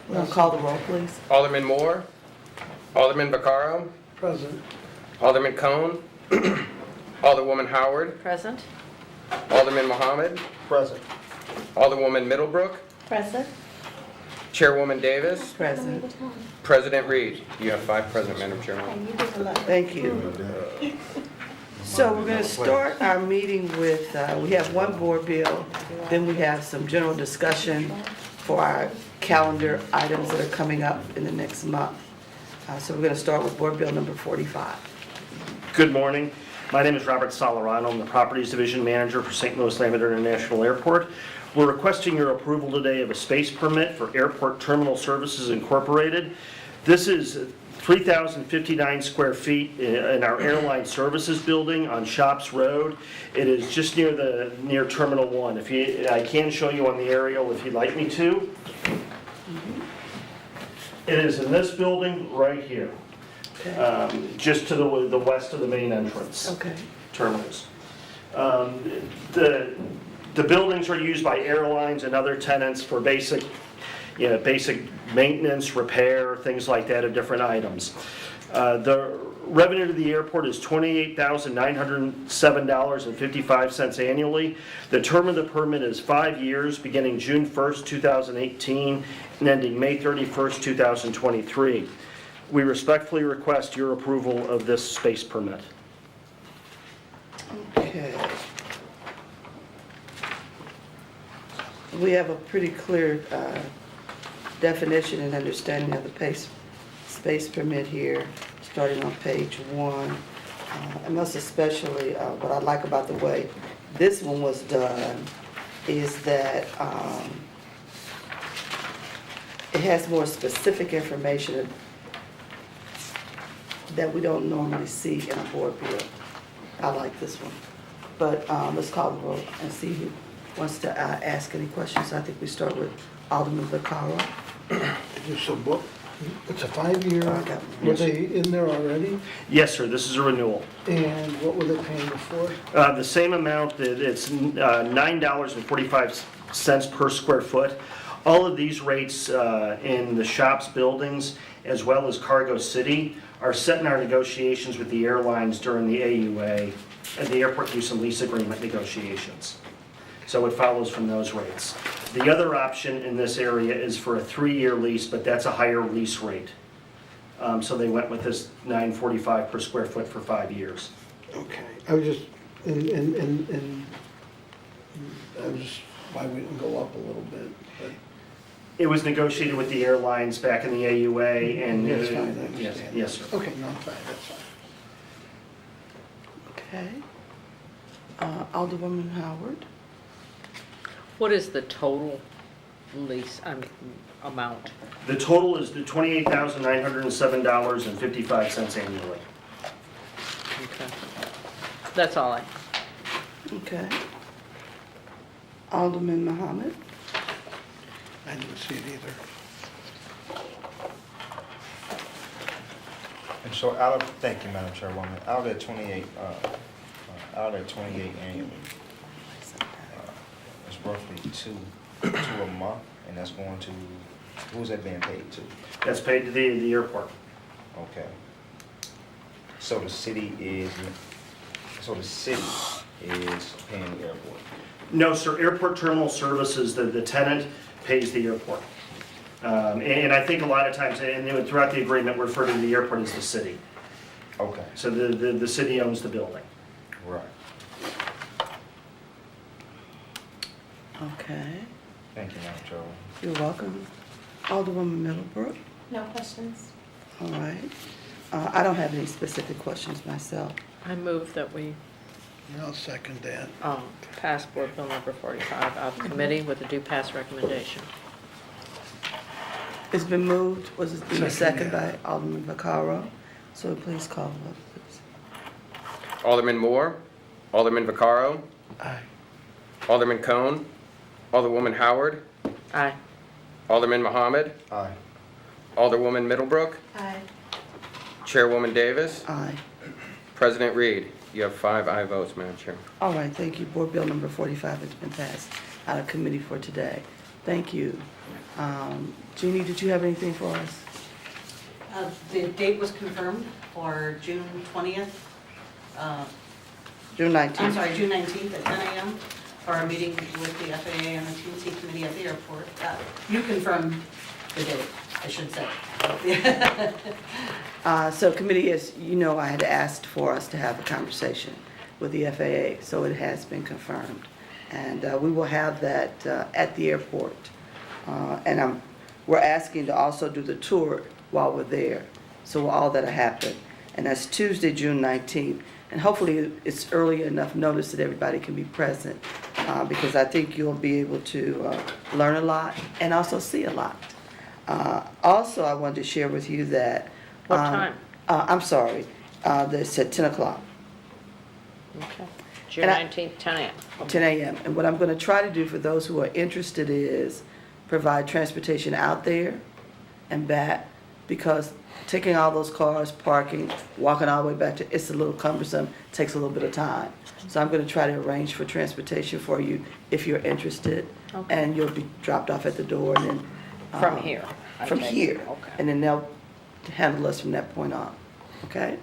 We'll call the roll, please. Alderman Moore, Alderman Vaccaro, Present. Alderman Cone, Alderwoman Howard, Present? Alderman Mohammed, Present. Alderwoman Middlebrook, Present. Chairwoman Davis, Present. President Reed. You have 5 present, Madam Chairwoman. Thank you. So we're going to start our meeting with, we have one board bill, then we have some general discussion for our calendar items that are coming up in the next month. So we're going to start with board bill number 45. Good morning. My name is Robert Solerano. I'm the Properties Division Manager for St. Louis Lambert International Airport. We're requesting your approval today of a space permit for Airport Terminal Services Incorporated. This is 3,059 square feet in our airline services building on Shops Road. It is just near Terminal 1. I can show you on the aerial if you'd like me to. It is in this building right here. Just to the west of the main entrance. Okay. Terminals. The buildings are used by airlines and other tenants for basic maintenance, repair, things like that of different items. The revenue to the airport is $28,907.55 annually. The term of the permit is 5 years, beginning June 1st, 2018, and ending May 31st, 2023. We respectfully request your approval of this space permit. Okay. We have a pretty clear definition and understanding of the space permit here, starting on page 1. And most especially, what I like about the way this one was done is that it has more specific information that we don't normally see in a board bill. I like this one. But let's call the roll and see who wants to ask any questions. I think we start with Alderman Vaccaro. It's a book, it's a 5-year, Okay. were they in there already? Yes, sir, this is a renewal. And what were they paying before? The same amount, it's $9.45 per square foot. All of these rates in the shops buildings, as well as Cargo City, are set in our negotiations with the airlines during the AUA and the Airport Use and Lease Agreement negotiations. So it follows from those rates. The other option in this area is for a 3-year lease, but that's a higher lease rate. So they went with this $9.45 per square foot for 5 years. Okay, I was just, why we didn't go up a little bit, but. It was negotiated with the airlines back in the AUA and. That's fine, I Yes, understand. yes, sir. Okay, no, fine, that's fine. Okay. Alderwoman Howard. What is the total lease, amount? The total is the $28,907.55 annually. Okay. That's all I, Okay. Alderman Mohammed. I didn't see it either. And so thank you, Madam Chairwoman, out of that 28 annually, it's roughly two a month, and that's going to, who's that being paid to? That's paid to the airport. Okay. So the city is paying the airport. No, sir, Airport Terminal Services, the tenant pays the airport. And I think a lot of times, and throughout the agreement, we refer to the airport as the city. Okay, So the city owns the building. right. Okay. Thank you, Madam Chairwoman. You're welcome. Alderwoman Middlebrook. No questions. All right. I don't have any specific questions myself. I move that we I'll second that. pass board bill number 45 out of committee with a due pass recommendation. It's been moved, was it in a second Second, by Alderman Vaccaro? So please call the vote, please. Alderman Moore, Alderman Vaccaro, Aye. Alderman Cone, Alderwoman Howard, Aye. Alderman Mohammed, Aye. Alderwoman Middlebrook, Aye. Chairwoman Davis, Aye. President Reed. You have 5 aye votes, Madam Chair. All right, thank you. Board bill number 45 has been passed out of committee for today. Thank you. Jeannie, did you have anything for us? The date was confirmed for June 20th. June 19th? I'm sorry, June 19th at 10 a.m. for our meeting with the FAA and the T&C committee at the airport. You confirmed the date, I should say. So committee, as you know, I had asked for us to have a conversation with the FAA, so it has been confirmed. And we will have that at the airport. And we're asking to also do the tour while we're there, so all that'll happen. And that's Tuesday, June 19th. And hopefully it's early enough notice that everybody can be present, because I think you'll be able to learn a lot and also see a lot. Also, I wanted to share with you that. What time? I'm sorry, it's at 10 o'clock, Okay. June And I- 19th, 10 a.m. 10 a.m. And what I'm going to try to do for those who are interested is provide transportation out there and back, because taking all those cars, parking, walking all the way back to, it's a little cumbersome, takes a little bit of time. So I'm going to try to arrange for transportation for you if you're interested. Okay. And you'll be dropped off at the door and then. From here, I From take it. here. Okay. And then they'll handle us from that point on, okay?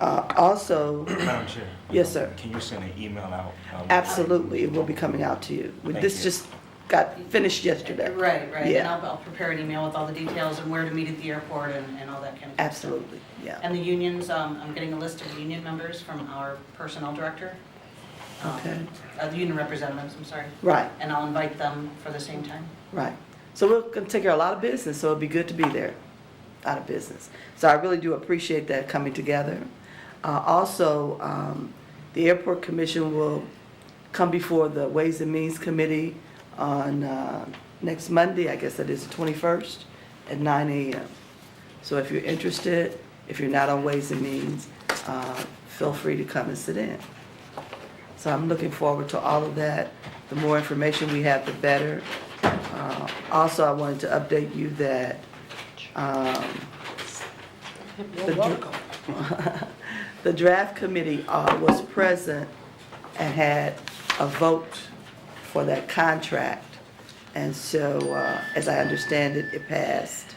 Also, Madam Chair. Yes, sir. Can you send an email out? absolutely, it will be coming out to you. Thank This you. just got finished yesterday. Right. And Yeah. I'll prepare an email with all the details and where to meet at the airport and all that kind of stuff. Absolutely, yeah. And the unions, I'm getting a list of union members from our personnel director. Okay. The union representatives, I'm sorry. Right, And I'll invite them for the same time. right. So we're going to take care of a lot of business, so it'd be good to be there, a lot of business. So I really do appreciate that coming together. Also, the Airport Commission will come before the Ways and Means Committee on next Monday, I guess that is the 21st, at 9 a.m. So if you're interested, if you're not on Ways and Means, feel free to come and sit in. So I'm looking forward to all of that. The more information we have, the better. Also, I wanted to update you that You're welcome. the draft committee was present and had a vote for that contract. And so, as I understand it, it passed.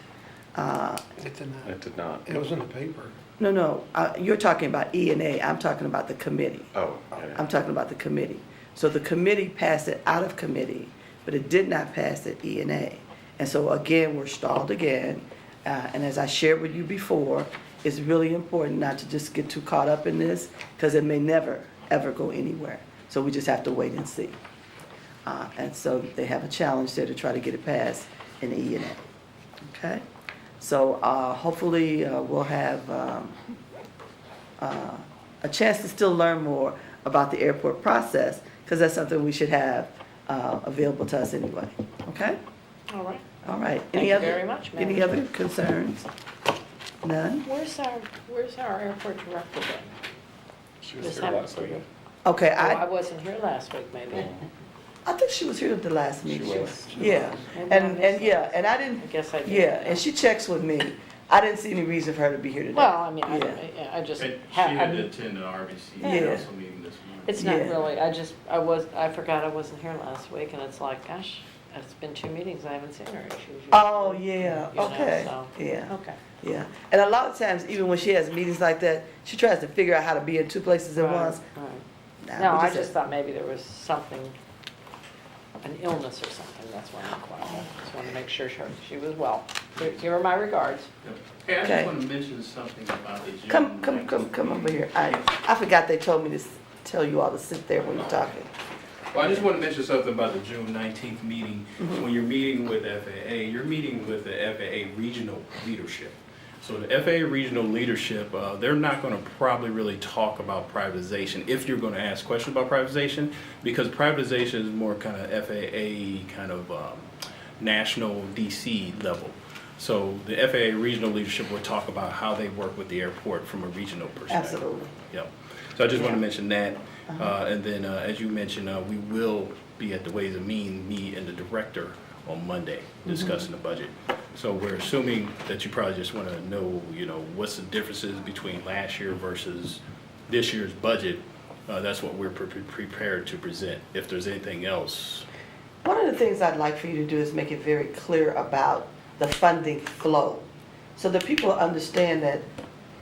It did not. It did not. It was in the paper. No, you're talking about E&A, I'm talking about the committee. Oh, I'm talking about the committee. So the committee passed it out of committee, but it did not pass at E&A. And so again, we're stalled again. And as I shared with you before, it's really important not to just get too caught up in this, because it may never, ever go anywhere. So we just have to wait and see. And so they have a challenge there to try to get it passed in the E&A. Okay? So hopefully we'll have a chance to still learn more about the airport process, because that's something we should have available to us anyway. Okay? All right. All right. Thank you very much, Madam Any Chair. other concerns? None? Where's our airport director been? She This happened to me. Okay, Oh, I I wasn't here last week, maybe. think she was here at the last meeting. was. Yeah, Maybe I missed and yeah, that. and I I didn't, guess I did. yeah, and she checks with me. I didn't see any reason for her to be here today. Well, I mean, Yeah. I just, She ha- had I'm- attended the RBC Yeah. council meeting this morning. it's not Yeah. really, I forgot I wasn't here last week, and it's like, gosh, it's been 2 meetings, I haven't seen her. And she was Oh, usually, yeah, you know, okay, so- yeah, Okay. yeah. And a lot of times, even when she has meetings like that, she tries to figure out how to be in 2 places at Right, once. right. Nah, No, we I have- just thought maybe there was something, an illness or something, that's why I inquired. Just wanted to make sure she was well. Here are my regards. Yep. Hey, I Okay. just want to mention something about the June. Come over here. I forgot they told me to tell you all to sit there when you're talking. Well, I just want to mention something about the June 19th meeting. Mm-hmm. When you're meeting with FAA, you're meeting with the FAA regional leadership. So the FAA regional leadership, they're not going to probably really talk about privatization if you're going to ask questions about privatization, because privatization is more kind of FAA kind of national DC level. So the FAA regional leadership will talk about how they work with the airport from a regional perspective. Absolutely. Yep. So I just want to mention that. Uh-huh. And then, as you mentioned, we will be at the Ways and Means, me and the director, on Monday discussing the budget. So we're assuming that you probably just want to know, what's the differences between last year versus this year's budget. That's what we're prepared to present. If there's anything else, One of the things I'd like for you to do is make it very clear about the funding flow, so that people understand that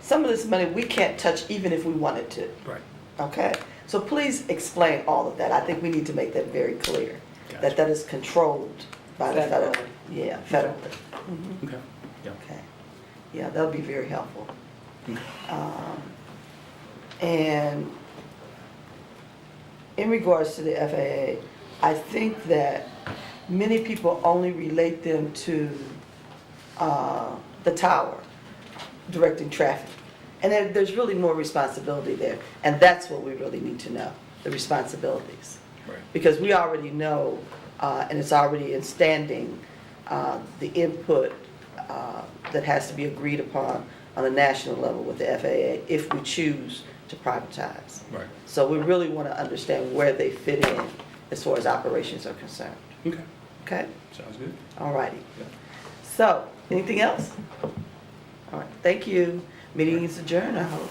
some of this money we can't touch even if we wanted to, Right. okay? So please explain all of that. I think we need to make that very clear, that Gotcha. that is controlled by the federal. Federally. Yeah, federally. Mhm. Okay. Yeah. Okay. Yeah, that'll be very helpful. Okay. And in regards to the FAA, I think that many people only relate them to the tower directing traffic. And there's really more responsibility there. And that's what we really need to know, the responsibilities. Right. Because we already know, and it's already in standing, the input that has to be agreed upon on a national level with the FAA if we choose to privatize. Right. So we really want to understand where they fit in as far as operations are concerned. Okay. Okay? Sounds good. All righty. So, anything else? All right, thank you. Meeting is adjourned, I hope.